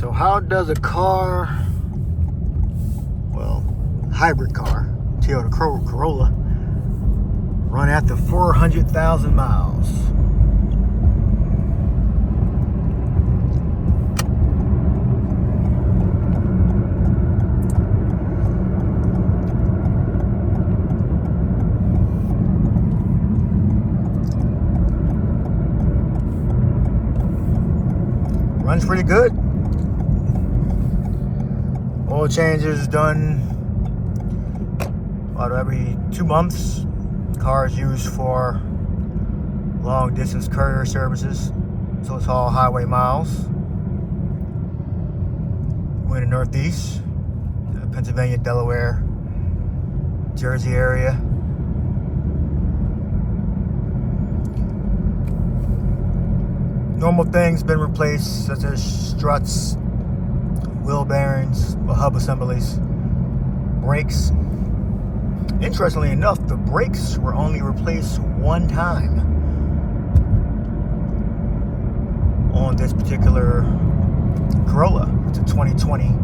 So how does a car, well, hybrid car, Toyota Corolla, run after 400,000 miles? Runs pretty good. Oil changes done about every 2 months. Car is used for long distance courier services, so it's all highway miles. We're in the Northeast, Pennsylvania, Delaware, Jersey area. Normal things been replaced, such as struts, wheel bearings, hub assemblies, brakes. Interestingly enough, the brakes were only replaced one time on this particular Corolla. It's a 2020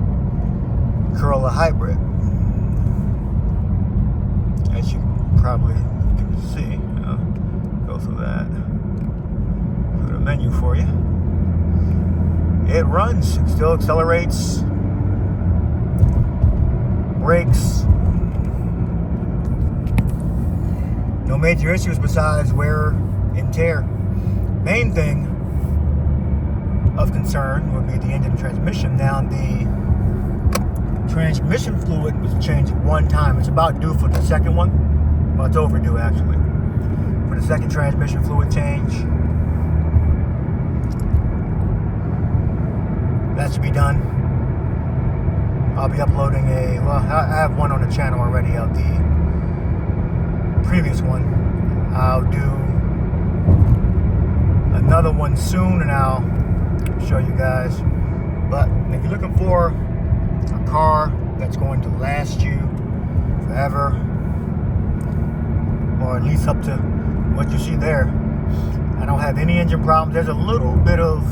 Corolla hybrid. As you probably can see, I'll go through that. Go to the menu for you. It runs, it still accelerates, brakes. No major issues besides wear and tear. Main thing of concern would be the engine transmission. Now, the transmission fluid was changed one time. It's about due for the second one. Well, it's overdue actually. For the second transmission fluid change. That should be done. I'll be uploading I have one on the channel already of the previous one. I'll do another one soon and I'll show you guys. But if you're looking for a car that's going to last you forever, or at least up to what you see there, I don't have any engine problems. There's a little bit of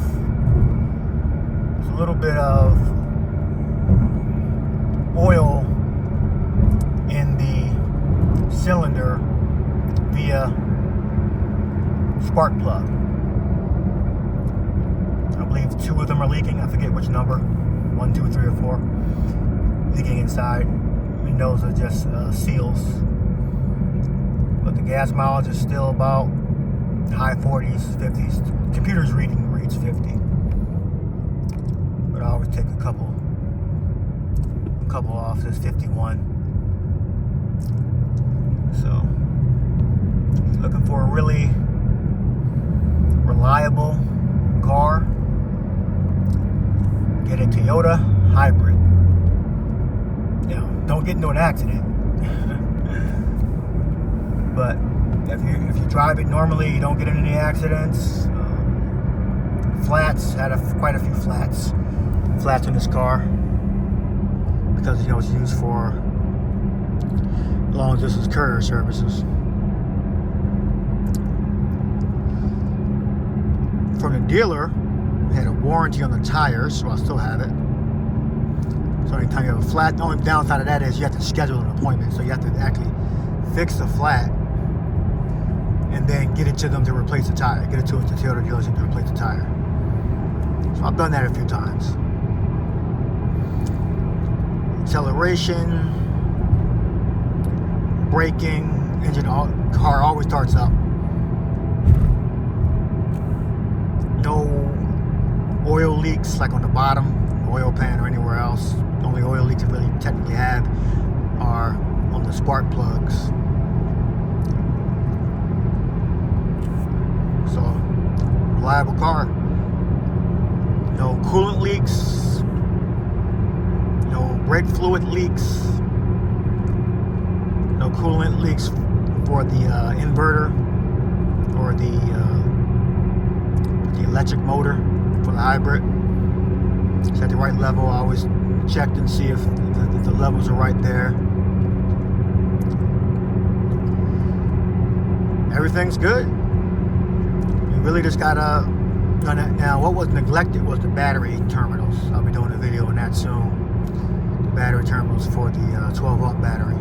oil in the cylinder via spark plug. I believe 2 of them are leaking. I forget which number. 1, 2, 3, or 4. Leaking inside. And those are just seals. But the gas mileage is still about high 40s, 50s. Computer's reads 50. But I always take a couple off. There's 51. So, if you're looking for a really reliable car, get a Toyota hybrid. You know, don't get into an accident. But if you drive it normally, you don't get in any accidents. Flats, quite a few flats in this car, because it's used for long distance courier services. From the dealer, we had a warranty on the tires, so I still have it. So anytime you have a flat, the only downside of that is you have to schedule an appointment. So you have to actually fix the flat and then get it to them to replace the tire. Get it to the Toyota dealership to replace the tire. So I've done that a few times. Acceleration, braking, car always starts up. No oil leaks like on the bottom, oil pan or anywhere else. The only oil leaks you really technically have are on the spark plugs. So, reliable car. No coolant leaks, no brake fluid leaks, no coolant leaks for the inverter or the electric motor for the hybrid. It's at the right level. I always checked and see if the levels are right there. Everything's good. You really just gotta Now, what was neglected was the battery terminals. I'll be doing a video on that soon. The battery terminals for the 12-volt battery,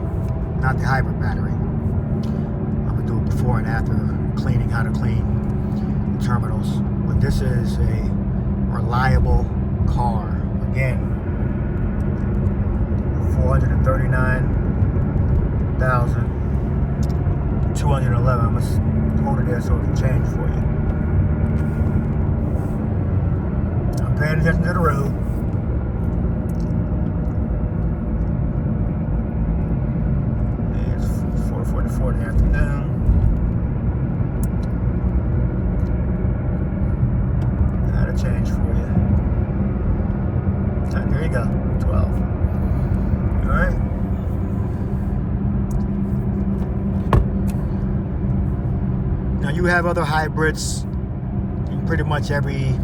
not the hybrid battery. I'm gonna do it before and after cleaning, how to clean the terminals. But this is a reliable car. Again, 439,211. I'm gonna hold it there so it can change for you. I'm paying attention to the road. It's 4:44 in the afternoon. That'll change for you. There you go, 12. Alright. Now you have other hybrids in pretty much every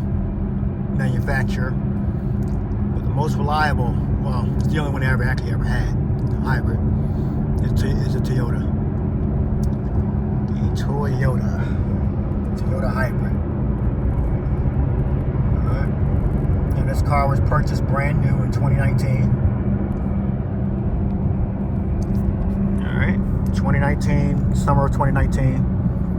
manufacturer, but the most reliable, well, it's the only one I ever had, hybrid, is a Toyota. The Toyota hybrid. Alright. And this car was purchased brand new in 2019. Alright. 2019, summer of 2019.